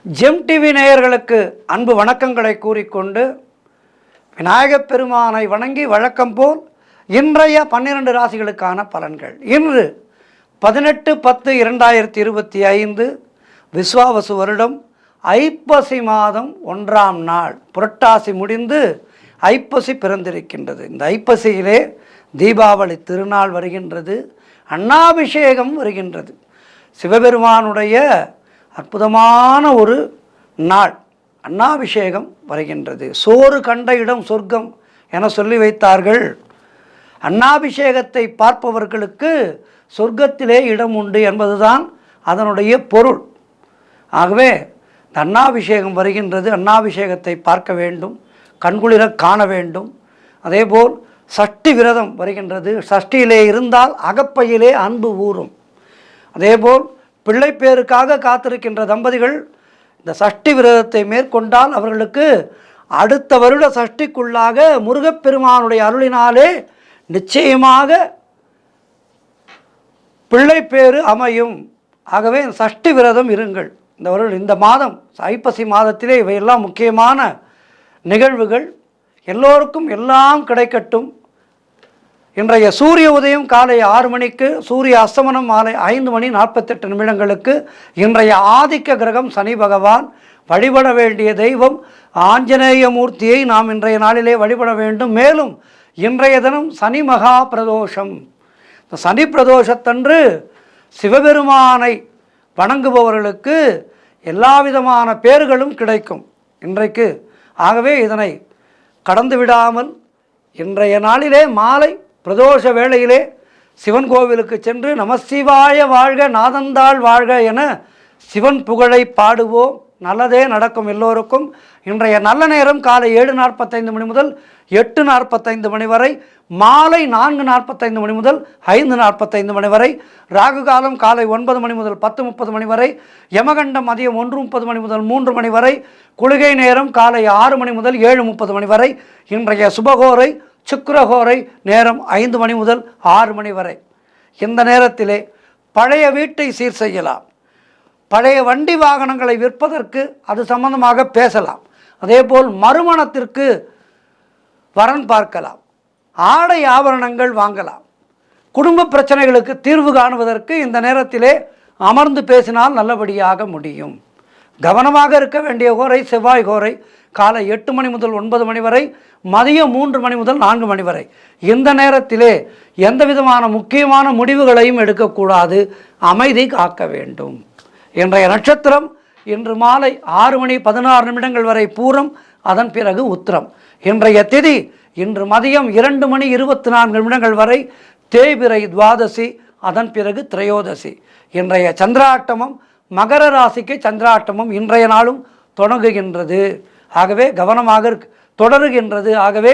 GeM TV நேயர்களுக்கு அன்பு வணக்கங்களை கூறிக்கொண்டு விநாயகப் பெருமானை வணங்கி வழக்கம் போல் இன்றைய 12 ராசிகளுக்கான பலன்கள். இன்று 18/10/2025 விஸ்வாவசு வருடம் ஐப்பசி மாதம் 1ஆம் நாள். புரட்டாசி முடிந்து ஐப்பசி பிறந்திருக்கின்றது. இந்த ஐப்பசியிலே தீபாவளி திருநாள் வருகின்றது, அன்னாபிஷேகம் வருகின்றது. சிவபெருமானுடைய அற்புதமான ஒரு நாள், அன்னாபிஷேகம் வருகின்றது. சோறு கண்ட இடம் சொர்க்கம் என சொல்லி வைத்தார்கள். அன்னாபிஷேகத்தை பார்ப்பவர்களுக்கு சொர்க்கத்திலே இடம் உண்டு என்பதுதான் அதனுடைய பொருள். ஆகவே இந்த அன்னாபிஷேகம் வருகின்றது, அன்னாபிஷேகத்தை பார்க்க வேண்டும், கண்குளிர காண வேண்டும். அதேபோல் சஷ்டி விரதம் வருகின்றது. சஷ்டியிலே இருந்தால் அகப்பையிலே அன்பு ஊறும். அதேபோல் பிள்ளை பேருக்காக காத்திருக்கின்ற தம்பதிகள் இந்த சஷ்டி விரதத்தை மேற்கொண்டால் அவர்களுக்கு அடுத்த வருட சஷ்டிக்குள்ளாக முருகப்பெருமானுடைய அருளினாலே நிச்சயமாக பிள்ளை பேரு அமையும். ஆகவே சஷ்டி விரதம் இருங்கள். இந்த மாதம் ஐப்பசி மாதத்திலே இவையெல்லாம் முக்கியமான நிகழ்வுகள். எல்லோருக்கும் எல்லாம் கிடைக்கட்டும். இன்றைய சூரிய உதயம் காலை 6 மணிக்கு, சூரிய அஸ்தமனம் மாலை 5:48 இன்றைய ஆதிக்க கிரகம் சனி பகவான். வழிபட வேண்டிய தெய்வம் ஆஞ்சநேய மூர்த்தியை நாம் இன்றைய நாளிலே வழிபட வேண்டும். மேலும் இன்றைய தினம் சனி மகா பிரதோஷம். இந்த சனி பிரதோஷத்தன்று சிவபெருமானை வணங்குபவர்களுக்கு எல்லா விதமான பேறுகளும் கிடைக்கும் இன்றைக்கு. ஆகவே இதனை கடந்து விடாமல் இன்றைய நாளிலே மாலை பிரதோஷ வேளையிலே சிவன் கோவிலுக்கு சென்று நமசிவாய வாழ்க நாதந்தாள் வாழ்க என சிவன் புகழை பாடுவோம். நல்லதே நடக்கும் எல்லோருக்கும். இன்றைய நல்ல நேரம் காலை 7:45 முதல் 8:45 வரை, மாலை 4:45 முதல் 5:45 வரை, ராகு காலம் காலை 9 முதல் 10:30 வரை, யமகண்டம் மதியம் 1:30 முதல் 3 வரை, குளிகை நேரம் காலை 6 முதல் 7:30 வரை. இன்றைய சுபகோரை சுக்கிரஹோரை நேரம் 5 முதல் 6 வரை. இந்த நேரத்திலே பழைய வீட்டை சீர் செய்யலாம், பழைய வண்டி வாகனங்களை விற்பதற்கு அது சம்பந்தமாக பேசலாம். அதேபோல் மறுமணத்திற்கு வரன் பார்க்கலாம், ஆடை ஆபரணங்கள் வாங்கலாம், குடும்ப பிரச்சனைகளுக்கு தீர்வு காணுவதற்கு இந்த நேரத்திலே அமர்ந்து பேசினால் நல்லபடியாக முடியும். கவனமாக இருக்க வேண்டிய கோரை செவ்வாய் கோரை காலை 8 முதல் 9 வரை, மதியம் 3 முதல் 4 வரை. இந்த நேரத்திலே எந்த விதமான முக்கியமான முடிவுகளையும் எடுக்கக்கூடாது, அமைதி காக்க வேண்டும். இன்றைய நட்சத்திரம் இன்று மாலை 6:16 வரை பூரம், அதன் பிறகு உத்திரம். இன்றைய திதி இன்று மதியம் 2:24 வரை தேய்பிறை துவாதசி, அதன் பிறகு திரையோதசி. இன்றைய சந்திராட்டமம் மகர ராசிக்கு சந்திராட்டமம் இன்றைய நாளும் தொடங்குகின்றது. ஆகவே கவனமாக தொடருகின்றது. ஆகவே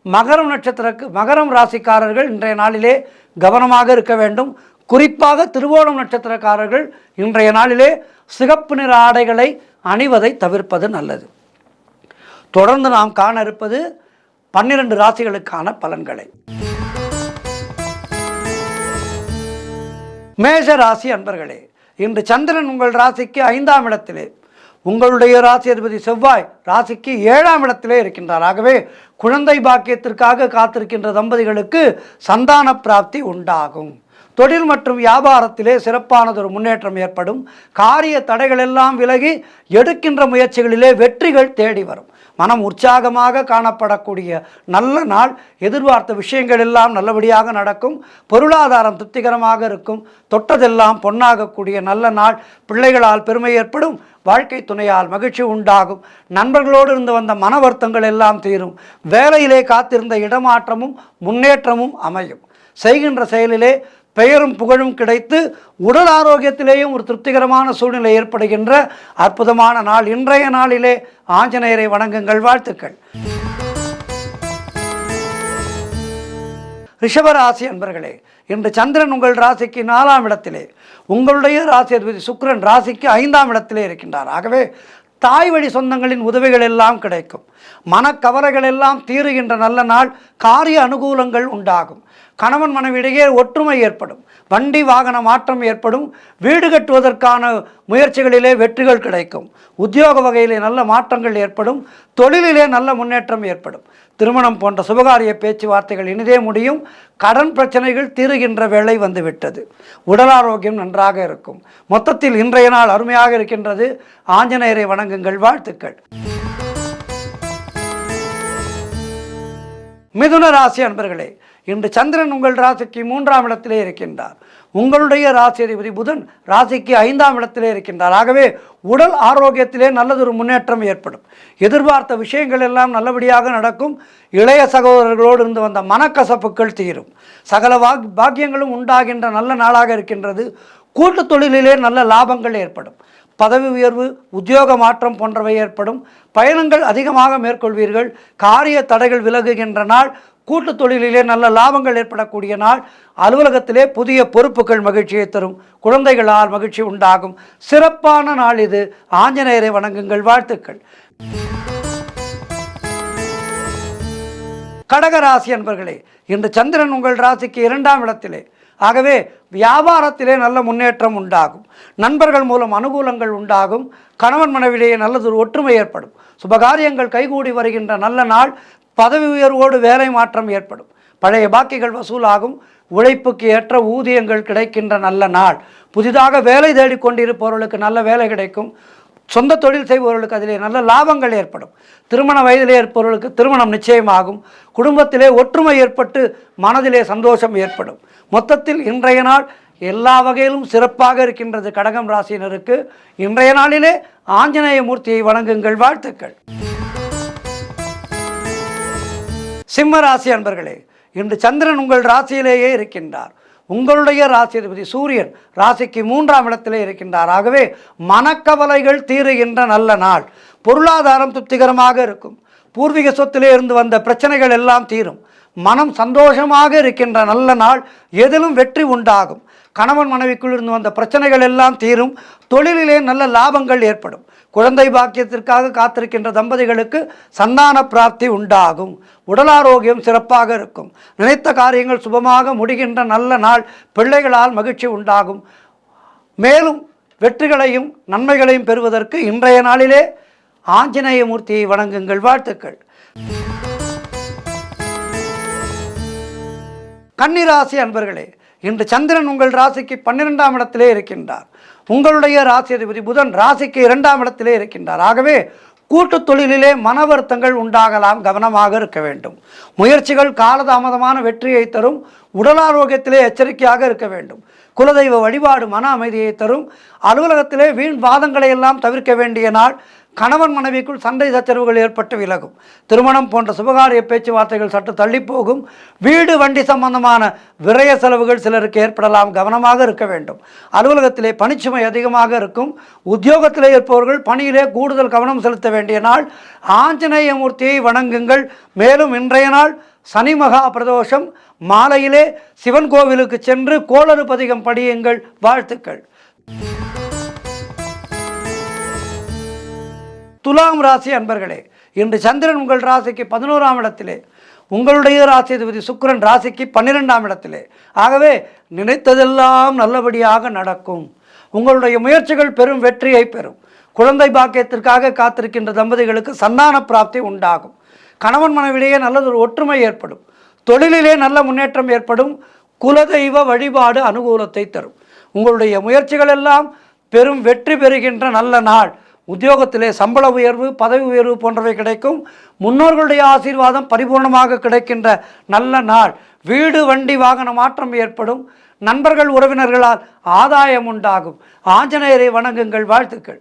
மகரம் ராசிக்காரர்கள் இன்றைய நாளிலே கவனமாக இருக்க வேண்டும். குறிப்பாக திருவோணம் நட்சத்திரக்காரர்கள் இன்றைய நாளிலே சிகப்பு நிற ஆடைகளை அணிவதை தவிர்ப்பது நல்லது. தொடர்ந்து நாம் காண இருப்பது 12 ராசிகளுக்கான பலன்களை. மேஷ ராசி அன்பர்களே, இன்று சந்திரன் உங்கள் ராசிக்கு 5ஆம் இடத்திலே, உங்களுடைய ராசி அதிபதி செவ்வாய் ராசிக்கு 7ஆம் இடத்திலே இருக்கின்றார். ஆகவே குழந்தை பாக்கியத்திற்காக காத்திருக்கின்ற தம்பதிகளுக்கு சந்தான பிராப்தி உண்டாகும். தொழில் மற்றும் வியாபாரத்திலே சிறப்பானதொரு முன்னேற்றம் ஏற்படும். காரிய தடைகள் எல்லாம் விலகி எடுக்கின்ற முயற்சிகளிலே வெற்றிகள் தேடி வரும். மனம் உற்சாகமாக காணப்படக்கூடிய நல்ல நாள். எதிர்பார்த்த விஷயங்கள் எல்லாம் நல்லபடியாக நடக்கும். பொருளாதாரம் திருப்திகரமாக இருக்கும். தொட்டதெல்லாம் பொன்னாகக்கூடிய நல்ல நாள். பிள்ளைகளால் பெருமை ஏற்படும். வாழ்க்கை துணையால் மகிழ்ச்சி உண்டாகும். நண்பர்களோடு இருந்து வந்த மன வருத்தங்கள் எல்லாம் தீரும். வேலையிலே காத்திருந்த இடமாற்றமும் முன்னேற்றமும் அமையும். செய்கின்ற செயலிலே பெயரும் புகழும் கிடைத்து உடல் ஆரோக்கியத்திலேயும் ஒரு திருப்திகரமான சூழ்நிலை ஏற்படுகின்ற அற்புதமான நாள். இன்றைய நாளிலே ஆஞ்சநேயரை வணங்குங்கள். வாழ்த்துக்கள். ரிஷபராசி அன்பர்களே, இன்று சந்திரன் உங்கள் ராசிக்கு 4ஆம் இடத்திலே, உங்களுடைய ராசி அதிபதி சுக்கிரன் ராசிக்கு 5ஆம் இடத்திலே இருக்கின்றார். ஆகவே தாய் வழி சொந்தங்களின் உதவிகள் எல்லாம் கிடைக்கும். மனக்கவலைகள் எல்லாம் தீருகின்ற நல்ல நாள். காரிய அனுகூலங்கள் உண்டாகும். கணவன் மனைவியிடையே ஒற்றுமை ஏற்படும். வண்டி வாகன மாற்றம் ஏற்படும். வீடு கட்டுவதற்கான முயற்சிகளிலே வெற்றிகள் கிடைக்கும். உத்தியோக வகையிலே நல்ல மாற்றங்கள் ஏற்படும். தொழிலிலே நல்ல முன்னேற்றம் ஏற்படும். திருமணம் போன்ற சுபகாரிய பேச்சுவார்த்தைகள் இனிதே முடியும். கடன் பிரச்சனைகள் தீருகின்ற வேளை வந்துவிட்டது. உடல் ஆரோக்கியம் நன்றாக இருக்கும். மொத்தத்தில் இன்றைய நாள் அருமையாக இருக்கின்றது. ஆஞ்சநேயரை வணங்குங்கள். வாழ்த்துக்கள். மிதுன ராசி அன்பர்களே, இன்று சந்திரன் உங்கள் ராசிக்கு 3ஆம் இடத்திலே இருக்கின்றார். உங்களுடைய ராசி அதிபதி புதன் ராசிக்கு 5ஆம் இடத்திலே இருக்கின்றார். ஆகவே உடல் ஆரோக்கியத்திலே நல்லதொரு முன்னேற்றம் ஏற்படும். எதிர்பார்த்த விஷயங்கள் எல்லாம் நல்லபடியாக நடக்கும். இளைய சகோதரர்களோடு இருந்து வந்த மனக்கசப்புகள் தீரும். சகல பாக்கியங்களும் உண்டாகின்ற நல்ல நாளாக இருக்கின்றது. கூட்டு தொழிலிலே நல்ல லாபங்கள் ஏற்படும். பதவி உயர்வு, உத்தியோக மாற்றம் போன்றவை ஏற்படும். பயணங்கள் அதிகமாக மேற்கொள்வீர்கள். காரிய தடைகள் விலகுகின்ற நாள். கூட்டு தொழிலிலே நல்ல லாபங்கள் ஏற்படக்கூடிய நாள். அலுவலகத்திலே புதிய பொறுப்புகள் மகிழ்ச்சியை தரும். குழந்தைகளால் மகிழ்ச்சி உண்டாகும். சிறப்பான நாள் இது. ஆஞ்சநேயரை வணங்குங்கள். வாழ்த்துக்கள். கடகராசி அன்பர்களே, இன்று சந்திரன் உங்கள் ராசிக்கு 2ஆம் இடத்திலே. ஆகவே வியாபாரத்திலே நல்ல முன்னேற்றம் உண்டாகும். நண்பர்கள் மூலம் அனுகூலங்கள் உண்டாகும். கணவன் மனைவியிடையே நல்லதொரு ஒற்றுமை ஏற்படும். சுபகாரியங்கள் கைகூடி வருகின்ற நல்ல நாள். பதவி உயர்வோடு வேலை மாற்றம் ஏற்படும். பழைய பாக்கிகள் வசூலாகும். உழைப்புக்கு ஏற்ற ஊதியங்கள் கிடைக்கின்ற நல்ல நாள். புதிதாக வேலை தேடிக்கொண்டிருப்பவர்களுக்கு நல்ல வேலை கிடைக்கும். சொந்த தொழில் செய்பவர்களுக்கு அதிலே நல்ல லாபங்கள் ஏற்படும். திருமண வயதிலே இருப்பவர்களுக்கு திருமணம் நிச்சயமாகும். குடும்பத்திலே ஒற்றுமை ஏற்பட்டு மனதிலே சந்தோஷம் ஏற்படும். மொத்தத்தில் இன்றைய நாள் எல்லா வகையிலும் சிறப்பாக இருக்கின்றது. கடகம் ராசியினருக்கு இன்றைய நாளிலே ஆஞ்சநேய மூர்த்தியை வணங்குங்கள். வாழ்த்துக்கள். சிம்ம ராசி அன்பர்களே, இன்று சந்திரன் உங்கள் ராசியிலேயே இருக்கின்றார். உங்களுடைய ராசி அதிபதி சூரியன் ராசிக்கு 3ஆம் இடத்திலே இருக்கின்றார். ஆகவே மனக்கவலைகள் தீருகின்ற நல்ல நாள். பொருளாதாரம் திருப்திகரமாக இருக்கும். பூர்வீக சொத்திலே இருந்து வந்த பிரச்சனைகள் எல்லாம் தீரும். மனம் சந்தோஷமாக இருக்கின்ற நல்ல நாள். எதிலும் வெற்றி உண்டாகும். கணவன் மனைவிக்குள் இருந்து வந்த பிரச்சனைகள் எல்லாம் தீரும். தொழிலிலே நல்ல லாபங்கள் ஏற்படும். குழந்தை பாக்கியத்திற்காக காத்திருக்கின்ற தம்பதிகளுக்கு சந்தான பிராப்தி உண்டாகும். உடல் ஆரோக்கியம் சிறப்பாக இருக்கும். நினைத்த காரியங்கள் சுபமாக முடிகின்ற நல்ல நாள். பிள்ளைகளால் மகிழ்ச்சி உண்டாகும். மேலும் வெற்றிகளையும் நன்மைகளையும் பெறுவதற்கு இன்றைய நாளிலே ஆஞ்சநேய மூர்த்தியை வணங்குங்கள். வாழ்த்துக்கள். கன்னிராசி அன்பர்களே, இன்று சந்திரன் உங்கள் ராசிக்கு 12ஆம் இடத்திலே இருக்கின்றார். உங்களுடைய ராசி அதிபதி புதன் ராசிக்கு 2ஆம் இடத்திலே இருக்கின்றார். ஆகவே கூட்டு தொழிலிலே மன வருத்தங்கள் உண்டாகலாம். கவனமாக இருக்க வேண்டும். முயற்சிகள் காலதாமதமான வெற்றியை தரும். உடல் ஆரோக்கியத்திலே எச்சரிக்கையாக இருக்க வேண்டும். குலதெய்வ வழிபாடு மன அமைதியை தரும். அலுவலகத்திலே வீண் வாதங்களை எல்லாம் தவிர்க்க வேண்டிய நாள். கணவன் மனைவிக்குள் சண்டை சச்சரவுகள் ஏற்பட்டு விலகும். திருமணம் போன்ற சுபகாரிய பேச்சுவார்த்தைகள் சற்று தள்ளி போகும். வீடு வண்டி சம்பந்தமான விரய செலவுகள் சிலருக்கு ஏற்படலாம். கவனமாக இருக்க வேண்டும். அலுவலகத்திலே பணிச்சுமை அதிகமாக இருக்கும். உத்தியோகத்திலே இருப்பவர்கள் பணியிலே கூடுதல் கவனம் செலுத்த வேண்டிய நாள். ஆஞ்சநேய மூர்த்தியை வணங்குங்கள். மேலும் இன்றைய நாள் சனி மகா பிரதோஷம். மாலையிலே சிவன் கோவிலுக்கு சென்று கோளறு பதிகம் படியுங்கள். வாழ்த்துக்கள். துலாம் ராசி அன்பர்களே, இன்று சந்திரன் உங்கள் ராசிக்கு 11ஆம் இடத்திலே. உங்களுடைய ராசி அதிபதி சுக்கிரன் ராசிக்கு 12ஆம் இடத்திலே. ஆகவே நினைத்ததெல்லாம் நல்லபடியாக நடக்கும். உங்களுடைய முயற்சிகள் பெரும் வெற்றியை பெறும். குழந்தை பாக்கியத்திற்காக காத்திருக்கின்ற தம்பதிகளுக்கு சந்தான பிராப்தி உண்டாகும். கணவன் மனைவிடையே நல்லதொரு ஒற்றுமை ஏற்படும். தொழிலிலே நல்ல முன்னேற்றம் ஏற்படும். குலதெய்வ வழிபாடு அனுகூலத்தை தரும். உங்களுடைய முயற்சிகள் எல்லாம் பெரும் வெற்றி பெறுகின்ற நல்ல நாள். உத்தியோகத்திலே சம்பள உயர்வு, பதவி உயர்வு போன்றவை கிடைக்கும். முன்னோர்களுடைய ஆசீர்வாதம் பரிபூர்ணமாக கிடைக்கின்ற நல்ல நாள். வீடு வண்டி வாகன மாற்றம் ஏற்படும். நண்பர்கள் உறவினர்களால் ஆதாயம் உண்டாகும். ஆஞ்சநேயரை வணங்குங்கள். வாழ்த்துக்கள்.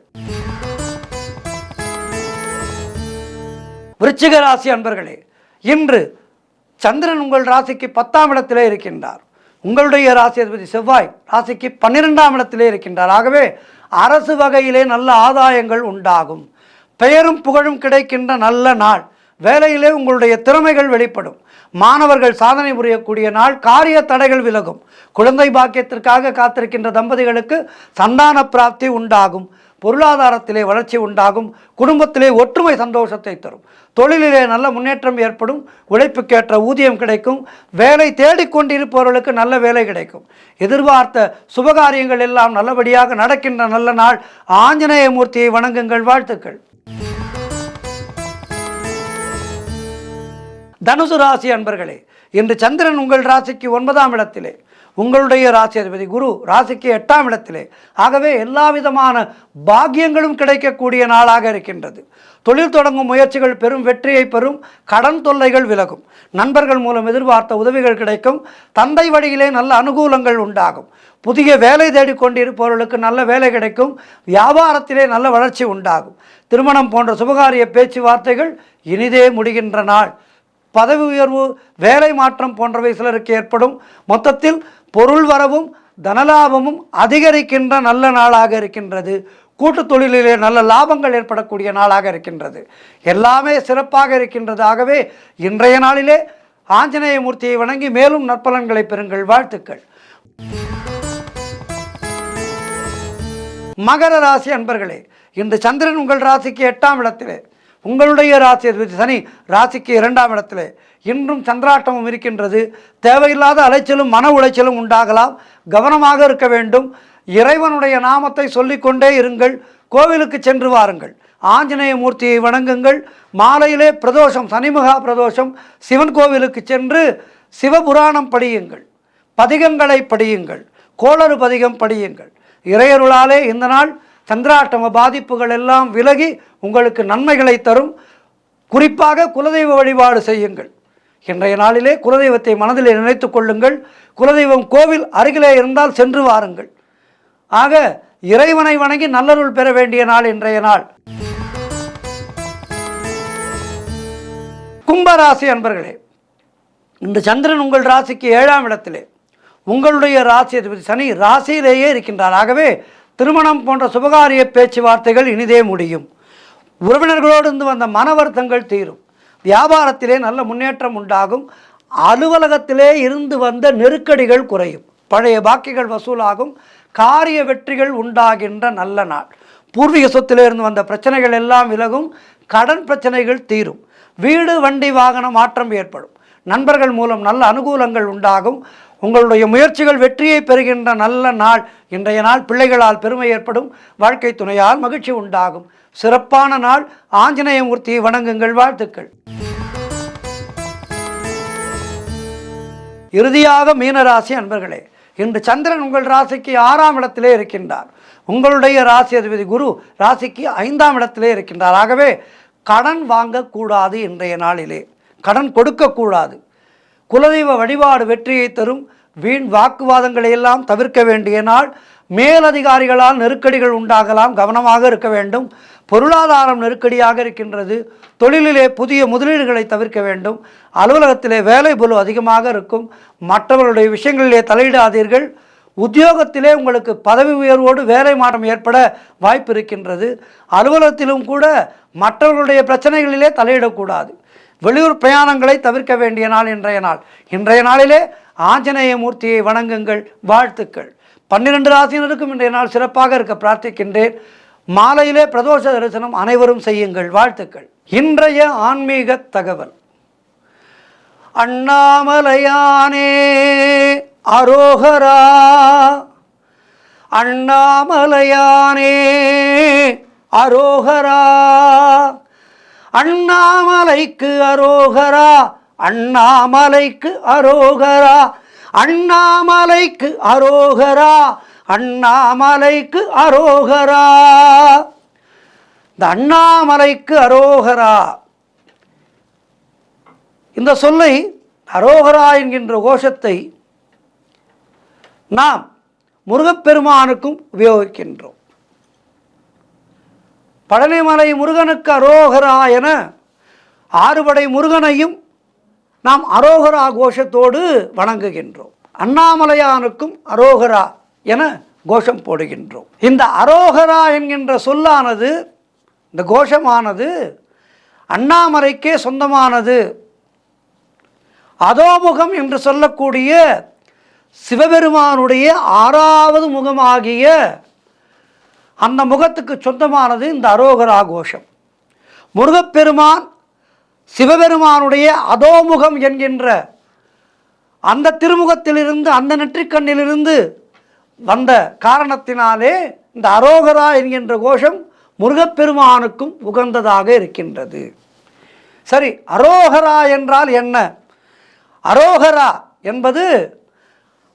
விருச்சிக ராசி அன்பர்களே, இன்று சந்திரன் உங்கள் ராசிக்கு 10ஆம் இடத்திலே இருக்கின்றார். உங்களுடைய ராசி அதிபதி செவ்வாய் ராசிக்கு 12ஆம் இடத்திலே இருக்கின்றார். ஆகவே அரசு வகையிலே நல்ல ஆதாயங்கள் உண்டாகும். பெயரும் புகழும் கிடைக்கின்ற நல்ல நாள். வேலையிலே உங்களுடைய திறமைகள் வெளிப்படும். மாணவர்கள் சாதனை புரியக்கூடிய நாள். காரிய தடைகள் விலகும். குழந்தை பாக்கியத்திற்காக காத்திருக்கின்ற தம்பதிகளுக்கு சந்தான பிராப்தி உண்டாகும். பொருளாதாரத்திலே வளர்ச்சி உண்டாகும், குடும்பத்திலே ஒற்றுமை சந்தோஷத்தை தரும், தொழிலிலே நல்ல முன்னேற்றம் ஏற்படும், உழைப்புக்கேற்ற ஊதியம் கிடைக்கும், வேலை தேடிக்கொண்டிருப்பவர்களுக்கு நல்ல வேலை கிடைக்கும், எதிர்பார்த்த சுபகாரியங்கள் எல்லாம் நல்லபடியாக நடக்கின்ற நல்ல நாள். ஆஞ்சநேய மூர்த்தியை வணங்குங்கள். வாழ்த்துக்கள். தனுசு ராசி அன்பர்களே, இன்று சந்திரன் உங்கள் ராசிக்கு 9ஆம் இடத்திலே, உங்களுடைய ராசி அதிபதி குரு ராசிக்கு 8ஆம் இடத்திலே. ஆகவே எல்லா விதமான பாக்கியங்களும் கிடைக்கக்கூடிய நாளாக இருக்கின்றது. தொழில் தொடங்கும் முயற்சிகள் பெரும் வெற்றியை பெறும், கடன் தொல்லைகள் விலகும், நண்பர்கள் மூலம் எதிர்பார்த்த உதவிகள் கிடைக்கும், தந்தை வழியிலே நல்ல அனுகூலங்கள் உண்டாகும், புதிய வேலை தேடிக்கொண்டிருப்பவர்களுக்கு நல்ல வேலை கிடைக்கும், வியாபாரத்திலே நல்ல வளர்ச்சி உண்டாகும், திருமணம் போன்ற சுபகாரிய பேச்சுவார்த்தைகள் இனிதே முடிகின்ற நாள். பதவி உயர்வு, வேலை மாற்றம் போன்றவை சிலருக்கு ஏற்படும். மொத்தத்தில் பொருள் வரவும் தனலாபமும் அதிகரிக்கின்ற நல்ல நாளாக இருக்கின்றது. கூட்டு தொழிலிலே நல்ல லாபங்கள் ஏற்படக்கூடிய நாளாக இருக்கின்றது. எல்லாமே சிறப்பாக இருக்கின்றது. ஆகவே இன்றைய நாளிலே ஆஞ்சநேய மூர்த்தியை வணங்கி மேலும் நற்பலன்களை பெறுங்கள். வாழ்த்துக்கள். மகர ராசி அன்பர்களே, இன்று சந்திரன் உங்கள் ராசிக்கு 8ஆம் இடத்திலே, உங்களுடைய ராசி அதிபதி சனி ராசிக்கு 2ஆம் இடத்திலே. இன்றும் சந்திராட்டமும் இருக்கின்றது. தேவையில்லாத அலைச்சலும் மன உளைச்சலும் உண்டாகலாம். கவனமாக இருக்க வேண்டும். இறைவனுடைய நாமத்தை சொல்லிக்கொண்டே இருங்கள். கோவிலுக்கு சென்று வாருங்கள். ஆஞ்சநேய மூர்த்தியை வணங்குங்கள். மாலையிலே பிரதோஷம், சனிமகா பிரதோஷம், சிவன் கோவிலுக்கு சென்று சிவபுராணம் படியுங்கள், பதிகங்களை படியுங்கள், கோளறு பதிகம் படியுங்கள். இறையருளாலே இந்த நாள் சந்திராட்டம பாதிப்புகள் எல்லாம் விலகி உங்களுக்கு நன்மைகளை தரும். குறிப்பாக குலதெய்வ வழிபாடு செய்யுங்கள். இன்றைய நாளிலே குலதெய்வத்தை மனதிலே நினைத்து கொள்ளுங்கள். குலதெய்வம் கோவில் அருகிலே இருந்தால் சென்று வாருங்கள். ஆக இறைவனை வணங்கி நல்லருள் பெற வேண்டிய நாள் இன்றைய நாள். கும்பராசி அன்பர்களே, இன்று சந்திரன் உங்கள் ராசிக்கு 7ஆம் இடத்திலே, உங்களுடைய ராசி அதிபதி சனி ராசியிலேயே இருக்கின்றார். ஆகவே திருமணம் போன்ற சுபகாரிய பேச்சுவார்த்தைகள் இனிதே முடியும். உறவினர்களோடு இருந்து வந்த மன வருத்தங்கள் தீரும். வியாபாரத்திலே நல்ல முன்னேற்றம் உண்டாகும். அலுவலகத்திலே இருந்து வந்த நெருக்கடிகள் குறையும். பழைய பாக்கிகள் வசூலாகும். காரிய வெற்றிகள் உண்டாகின்ற நல்ல நாள். பூர்வீக சொத்திலே இருந்து வந்த பிரச்சனைகள் எல்லாம் விலகும். கடன் பிரச்சனைகள் தீரும். வீடு வண்டி வாகன மாற்றம் ஏற்படும். நண்பர்கள் மூலம் நல்ல அனுகூலங்கள் உண்டாகும். உங்களுடைய முயற்சிகள் வெற்றியை பெறுகின்ற நல்ல நாள் இன்றைய நாள். பிள்ளைகளால் பெருமை ஏற்படும். வாழ்க்கை துணையால் மகிழ்ச்சி உண்டாகும். சிறப்பான நாள். ஆஞ்சநேய மூர்த்தியை வணங்குங்கள். வாழ்த்துக்கள். இறுதியாக மீனராசி அன்பர்களே, இன்று சந்திரன் உங்கள் ராசிக்கு 6ஆம் இடத்திலே இருக்கின்றார். உங்களுடைய ராசி அதிபதி குரு ராசிக்கு 5ஆம் இடத்திலே இருக்கின்றார். ஆகவே கடன் வாங்கக்கூடாது. இன்றைய நாளிலே கடன் கொடுக்கக்கூடாது. குலதெய்வ வழிபாடு வெற்றியை தரும். வீண் வாக்குவாதங்களை எல்லாம் தவிர்க்க வேண்டிய நாள். மேலதிகாரிகளால் நெருக்கடிகள் உண்டாகலாம். கவனமாக இருக்க வேண்டும். பொருளாதாரம் நெருக்கடியாக இருக்கின்றது. தொழிலிலே புதிய முதலீடுகளை தவிர்க்க வேண்டும். அலுவலகத்திலே வேலை பளு அதிகமாக இருக்கும். மற்றவர்களுடைய விஷயங்களிலே தலையிடாதீர்கள். உத்தியோகத்திலே உங்களுக்கு பதவி உயர்வோடு வேலை மாற்றம் ஏற்பட வாய்ப்பு இருக்கின்றது. அலுவலகத்திலும் கூட மற்றவர்களுடைய பிரச்சனைகளிலே தலையிடக்கூடாது. வெளியூர் பிரயாணங்களை தவிர்க்க வேண்டிய நாள் இன்றைய நாள். இன்றைய நாளிலே ஆஞ்சநேய மூர்த்தியை வணங்குங்கள். வாழ்த்துக்கள். 12 ராசியினருக்கும் இன்றைய நாள் சிறப்பாக இருக்க பிரார்த்திக்கின்றேன். மாலையிலே பிரதோஷ தரிசனம் அனைவரும் செய்யுங்கள். வாழ்த்துக்கள். இன்றைய ஆன்மீக தகவல். அண்ணாமலையானே அரோகரா, அண்ணாமலையானே அரோகரா, அண்ணாமலைக்கு அரோகரா, அண்ணாமலைக்கு அரோகரா, அண்ணாமலைக்கு அரோகரா, அண்ணாமலைக்கு அரோகரா. இந்த அண்ணாமலைக்கு அரோகரா, இந்த சொல்லை அரோகரா என்கின்ற கோஷத்தை நாம் முருகப்பெருமானுக்கும் உபயோகிக்கின்றோம். பழனிமலை முருகனுக்கு அரோகரா என ஆறுபடை முருகனையும் நாம் அரோகரா கோஷத்தோடு வணங்குகின்றோம். அண்ணாமலையானுக்கும் அரோகரா என கோஷம் போடுகின்றோம். இந்த அரோகரா என்கின்ற சொல்லானது, இந்த கோஷமானது அண்ணாமலைக்கே சொந்தமானது. அதோமுகம் என்று சொல்லக்கூடிய சிவபெருமானுடைய 6வது முகமாகிய அந்த முகத்துக்கு சொந்தமானது இந்த அரோகரா கோஷம். முருகப்பெருமான் சிவபெருமானுடைய அதோமுகம் என்கின்ற அந்த திருமுகத்திலிருந்து, அந்த நெற்றிக்கண்ணிலிருந்து வந்த காரணத்தினாலே இந்த அரோகரா என்கின்ற கோஷம் முருகப்பெருமானுக்கும் உகந்ததாக இருக்கின்றது. சரி, அரோகரா என்றால் என்ன? அரோகரா என்பது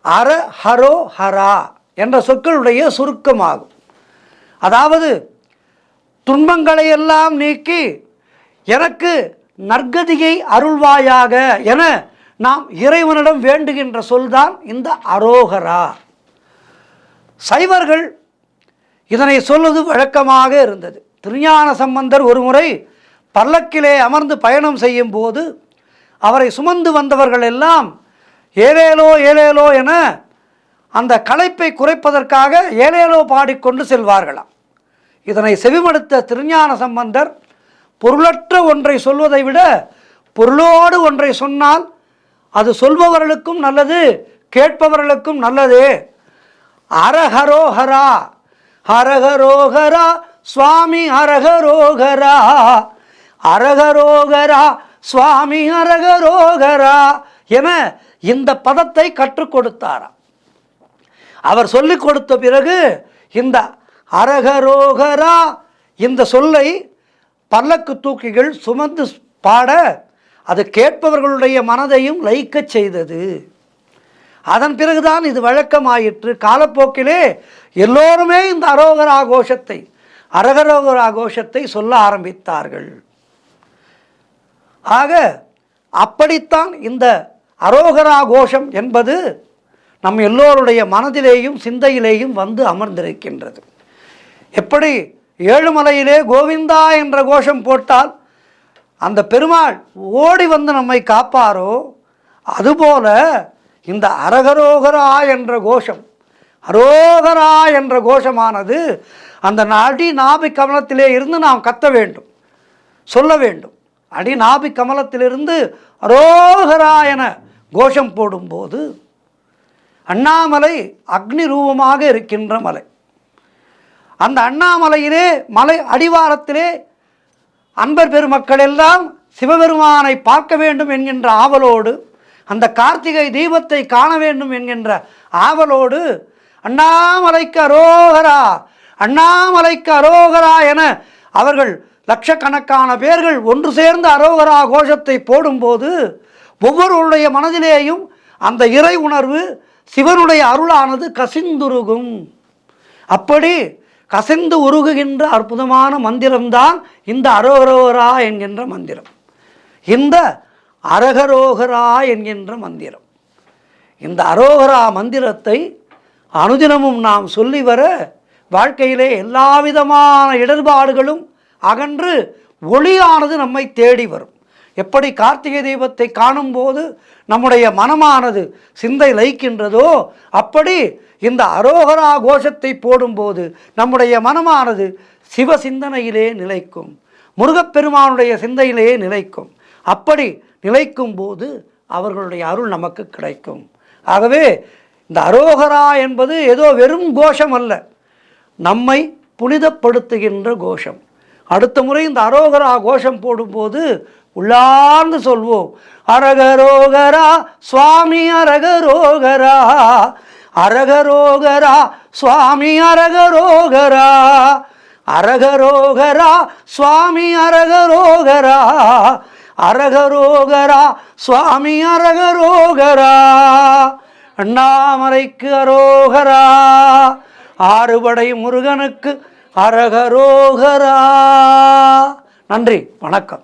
அரஹரோஹரா என்ற சொற்களுடைய சுருக்கமாகும். அதாவது துன்பங்களையெல்லாம் நீக்கி எனக்கு நற்கதியை அருள்வாயாக என நாம் இறைவனிடம் வேண்டுகின்ற சொல்தான் இந்த அரோகரா. சைவர்கள் இதனை சொல்வது வழக்கமாக இருந்தது. திருஞான சம்பந்தர் ஒருமுறை பல்லக்கிலே அமர்ந்து பயணம் செய்யும் போது அவரை சுமந்து வந்தவர்கள் எல்லாம் ஏலேலோ ஏலேலோ என அந்த களைப்பை குறைப்பதற்காக ஏலேலோ பாடிக்கொண்டு செல்வார்களாம். இதனை செவிமடுத்த திருஞான சம்பந்தர் பொருளற்ற ஒன்றை சொல்வதை விட பொருளோடு ஒன்றை சொன்னால் அது சொல்பவர்களுக்கும் நல்லது, கேட்பவர்களுக்கும் நல்லது. அரஹரோஹரா, ஹரஹரோஹரா சுவாமி அரஹரோஹரா, அரஹரோஹரா சுவாமி அரஹரோஹரா என இந்த பதத்தை கற்றுக் கொடுத்தாராம். அவர் சொல்லிக் கொடுத்த பிறகு இந்த அரஹரோஹரா இந்த சொல்லை பல்லக்கு தூக்கிகள் சுமந்து பாட அது கேட்பவர்களுடைய மனதையும் லயிக்கச் செய்தது. அதன் பிறகுதான் இது வழக்கமாயிற்று. காலப்போக்கிலே எல்லோருமே இந்த அரோகரா கோஷத்தை, அரகரோகரா கோஷத்தை சொல்ல ஆரம்பித்தார்கள். ஆக அப்படித்தான் இந்த அரோகரா கோஷம் என்பது நம் எல்லோருடைய மனதிலேயும் சிந்தையிலேயும் வந்து அமர்ந்திருக்கின்றது. எப்படி ஏழுமலையிலே கோவிந்தா என்ற கோஷம் போட்டால் அந்த பெருமாள் ஓடி வந்து நம்மை காப்பாரோ, அதுபோல இந்த அரகரோகரா என்ற கோஷம், அரோகரா என்ற கோஷமானது அந்த அடி நாபி கமலத்திலே இருந்து நாம் கத்த வேண்டும், சொல்ல வேண்டும். அடி நாபி கமலத்திலிருந்து அரோகரா என கோஷம் போடும்போது அண்ணாமலை அக்னி ரூபமாக இருக்கின்ற மலை. அந்த அண்ணாமலையிலே மலை அடிவாரத்திலே அன்பர் பெருமக்கள் எல்லாம் சிவபெருமானை பார்க்க வேண்டும் என்கின்ற ஆவலோடு, அந்த கார்த்திகை தீபத்தை காண வேண்டும் என்கின்ற ஆவலோடு அண்ணாமலைக்கு அரோகரா, அண்ணாமலைக்கு அரோகரா என அவர்கள் லட்சக்கணக்கான பேர்கள் ஒன்று சேர்ந்து அரோகரா கோஷத்தை போடும்போது ஒவ்வொருவருடைய மனதிலேயும் அந்த இறை உணர்வு, சிவனுடைய அருளானது கசிந்துருகும். அப்படி கசிந்து உருகுகின்ற அற்புதமான மந்திரம்தான் இந்த அரோகரா என்கின்ற மந்திரம், இந்த அரகரோகரா என்கின்ற மந்திரம். இந்த அரோகரா மந்திரத்தை அனுதினமும் நாம் சொல்லி வர வாழ்க்கையிலே எல்லா விதமான இடர்பாடுகளும் அகன்று ஒளியானது நம்மை தேடி வரும். எப்படி கார்த்திகை தீபத்தை காணும்போது நம்முடைய மனமானது சிந்தை லயிக்கின்றதோ, அப்படி இந்த அரோகரா கோஷத்தை போடும்போது நம்முடைய மனமானது சிவ சிந்தனையிலே நிலைக்கும், முருகப்பெருமானுடைய சிந்தையிலே நிலைக்கும். அப்படி நிலைக்கும் போது அவர்களுடைய அருள் நமக்கு கிடைக்கும். ஆகவே இந்த அரோகரா என்பது ஏதோ வெறும் கோஷம் அல்ல, நம்மை புனிதப்படுத்துகின்ற கோஷம். அடுத்த முறை இந்த அரோகரா கோஷம் போடும்போது உள்ளார்ந்து சொல்வோம், அரகரோகரா சுவாமி அரகரோகரா, அரகரோகரா சுவாமி அரகரோகரா, அரகரோகரா சுவாமி அரகரோகரா, அரகரோகரா சுவாமி அரகரோகரா. அண்ணாமலைக்கு அரோகரா, ஆறுபடை முருகனுக்கு அரகரோகரா. நன்றி, வணக்கம்.